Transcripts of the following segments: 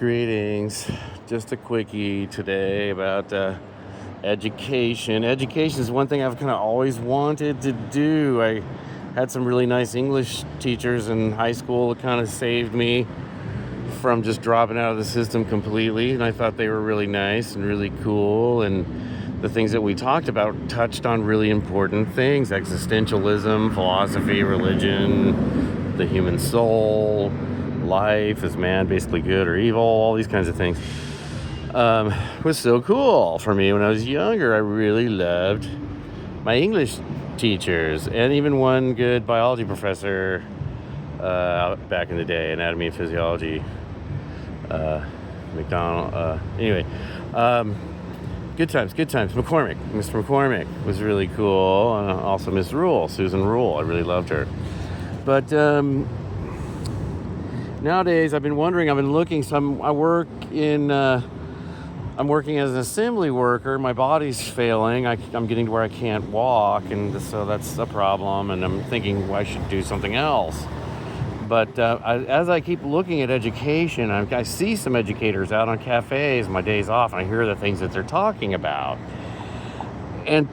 Greetings. Just a quickie today about education. Education is one thing I've kind of always wanted to do. I had some really nice English teachers in high school that kind of saved me from just dropping out of the system completely. And I thought they were really nice and really cool. And the things that we talked about touched on really important things: existentialism, philosophy, religion, the human soul, life, is man basically good or evil, all these kinds of things. Was so cool for me when I was younger. I really loved my English teachers and even one good biology professor back in the day, anatomy and physiology, McDonald. Anyway, good times. McCormick, Mr. McCormick was really cool. Also Miss Rule, Susan Rule. I really loved her. But nowadays, I've been looking. So I'm working as an assembly worker. My body's failing. I'm getting to where I can't walk, and so that's a problem. And I'm thinking, well, I should do something else. But as I keep looking at education, I see some educators out on cafes my days off, and I hear the things that they're talking about. And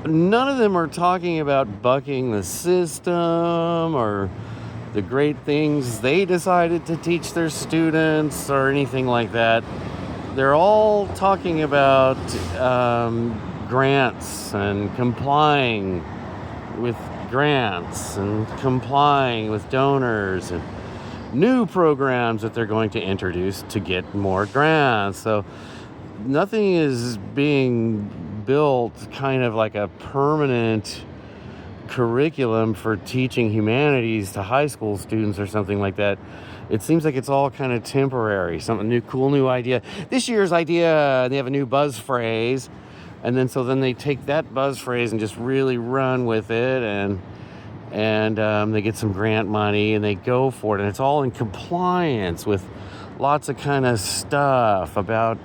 none of them are talking about bucking the system or the great things they decided to teach their students or anything like that. They're all talking about grants and complying with grants and complying with donors and new programs that they're going to introduce to get more grants. So nothing is being built kind of like a permanent curriculum for teaching humanities to high school students or something like that. It seems like it's all kind of temporary, something new, cool new idea. This year's idea, they have a new buzz phrase, and then they take that buzz phrase and just really run with it, and they get some grant money and they go for it, and it's all in compliance with lots of kind of stuff about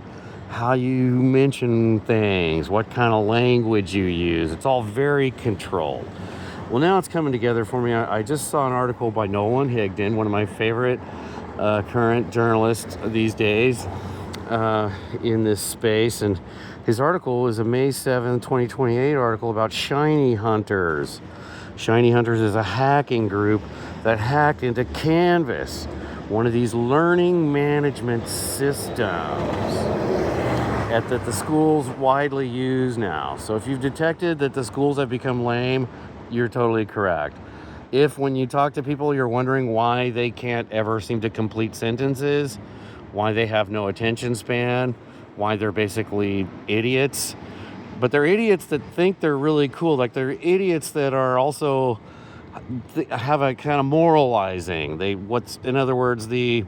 how you mention things, what kind of language you use. It's all very controlled. Well, now it's coming together for me. I just saw an article by Nolan Higdon, one of my favorite current journalists these days in this space. And his article was a May 7, 2028 article about Shiny Hunters. Shiny Hunters is a hacking group that hacked into Canvas, one of these learning management systems that the schools widely use now. So if you've detected that the schools have become lame, you're totally correct. If when you talk to people, you're wondering why they can't ever seem to complete sentences, why they have no attention span, why they're basically idiots, but they're idiots that think they're really cool. Like, they're idiots that are also have a kind of moralizing. In other words, the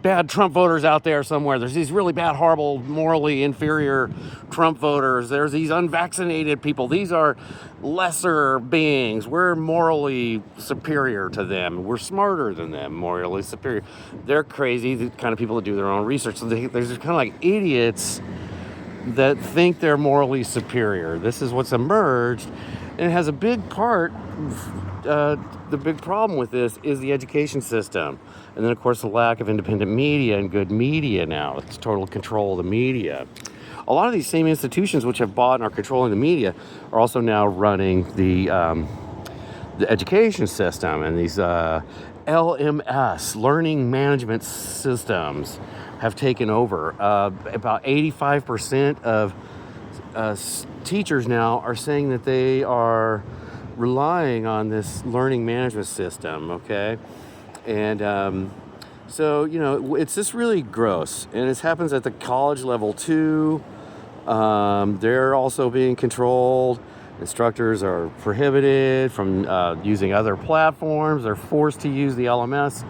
bad Trump voters out there somewhere. There's these really bad, horrible, morally inferior Trump voters. There's these unvaccinated people. These are lesser beings. We're morally superior to them. We're smarter than them, morally superior. They're crazy, the kind of people that do their own research. So there's kind of like idiots that think they're morally superior. This is what's emerged, and it has a big part. The big problem with this is the education system. And then, of course, the lack of independent media and good media now. It's total control of the media. A lot of these same institutions which have bought and are controlling the media are also now running the education system. And these LMS, learning management systems, have taken over. About 85% of teachers now are saying that they are relying on this learning management system, okay? And so, it's just really gross. And it happens at the college level too. They're also being controlled. Instructors are prohibited from using other platforms. They're forced to use the LMS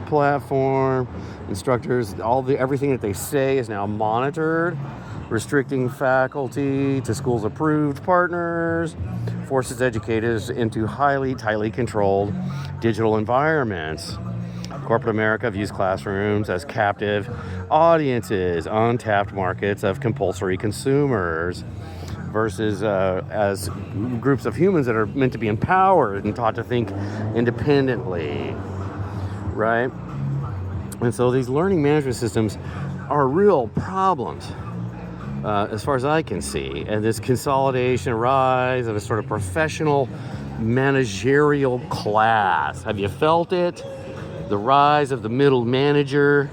platform. Instructors, everything that they say is now monitored, restricting faculty to schools approved partners, forces educators into tightly controlled digital environments. Corporate America views classrooms as captive audiences, untapped markets of compulsory consumers, versus as groups of humans that are meant to be empowered and taught to think independently, right? And so these learning management systems are real problems, as far as I can see. And this consolidation, rise of a sort of professional managerial class. Have you felt it? The rise of the middle manager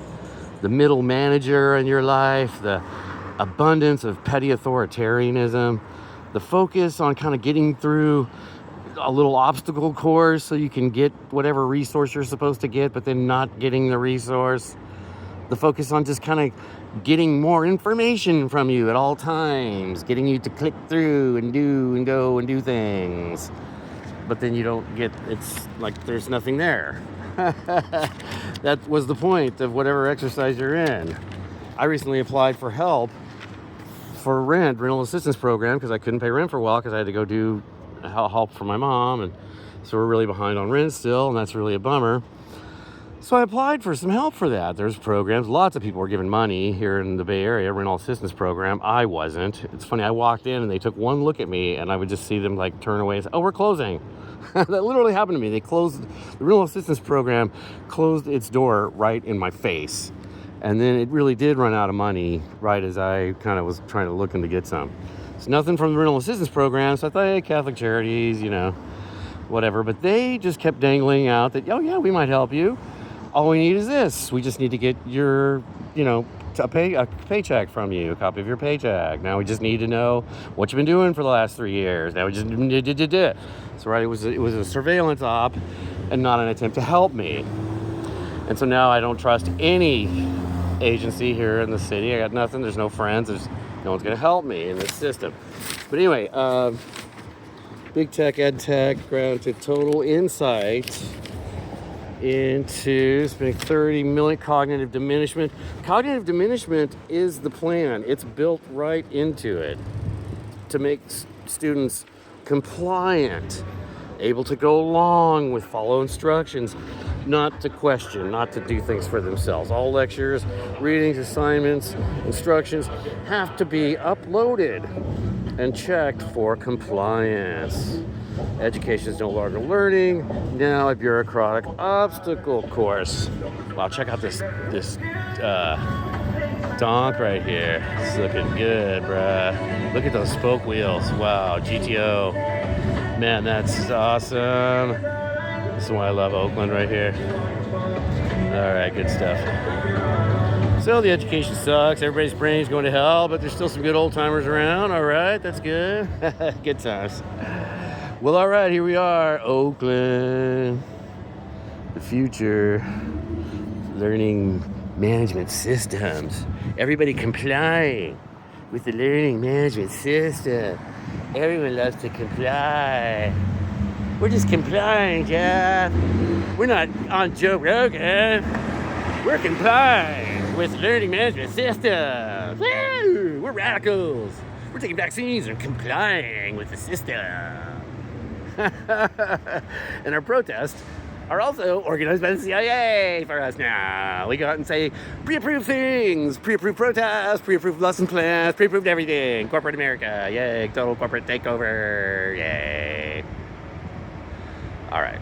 in your life, the abundance of petty authoritarianism, the focus on kind of getting through a little obstacle course so you can get whatever resource you're supposed to get, but then not getting the resource. The focus on just kind of getting more information from you at all times, getting you to click through and do and go and do things. But then you don't get, it's like there's nothing there. That was the point of whatever exercise you're in. I recently applied for help for rental assistance program because I couldn't pay rent for a while because I had to go do help for my mom, and so we're really behind on rent still, and that's really a bummer. So I applied for some help for that. There's programs, lots of people were giving money here in the Bay Area, rental assistance program. I wasn't. It's funny, I walked in and they took one look at me and I would just see them like turn away and say, oh, we're closing. That literally happened to me. They closed, the rental assistance program closed its door right in my face. And then it really did run out of money right as I kind of was trying to look to get some. It's nothing from the rental assistance program, so I thought, hey, Catholic Charities, whatever. But they just kept dangling out that, oh yeah, we might help you. All we need is this. We just need to get your, a paycheck from you, a copy of your paycheck. Now we just need to know what you've been doing for the last 3 years. Now we just did. So right, it was a surveillance op and not an attempt to help me. And so now I don't trust any agency here in the city. I got nothing. There's no friends. No one's going to help me in this system. But anyway, big tech, ed tech, granted total insight into spending $30 million cognitive diminishment. Cognitive diminishment is the plan. It's built right into it to make students compliant, able to go along with follow instructions, not to question, not to do things for themselves. All lectures, readings, assignments, instructions have to be uploaded and checked for compliance. Education is no longer learning, now a bureaucratic obstacle course. Wow, check out this donk right here. It's looking good, bruh. Look at those spoke wheels. Wow, GTO. Man, that's awesome. This is why I love Oakland right here. All right, good stuff. So the education sucks. Everybody's brain's going to hell, but there's still some good old timers around. All right, that's good. Good times. Well, all right, here we are, Oakland. The future. Learning management systems. Everybody complying with the learning management system. Everyone loves to comply. We're just complying, Jeff. We're not on Joe Rogan. We're complying with learning management systems. Woo! We're radicals. We're taking vaccines and complying with the system. And our protests are also organized by the CIA for us now. We go out and say, pre-approved things, pre-approved protests, pre-approved lesson plans, pre-approved everything. Corporate America, yay, total corporate takeover, yay. All right.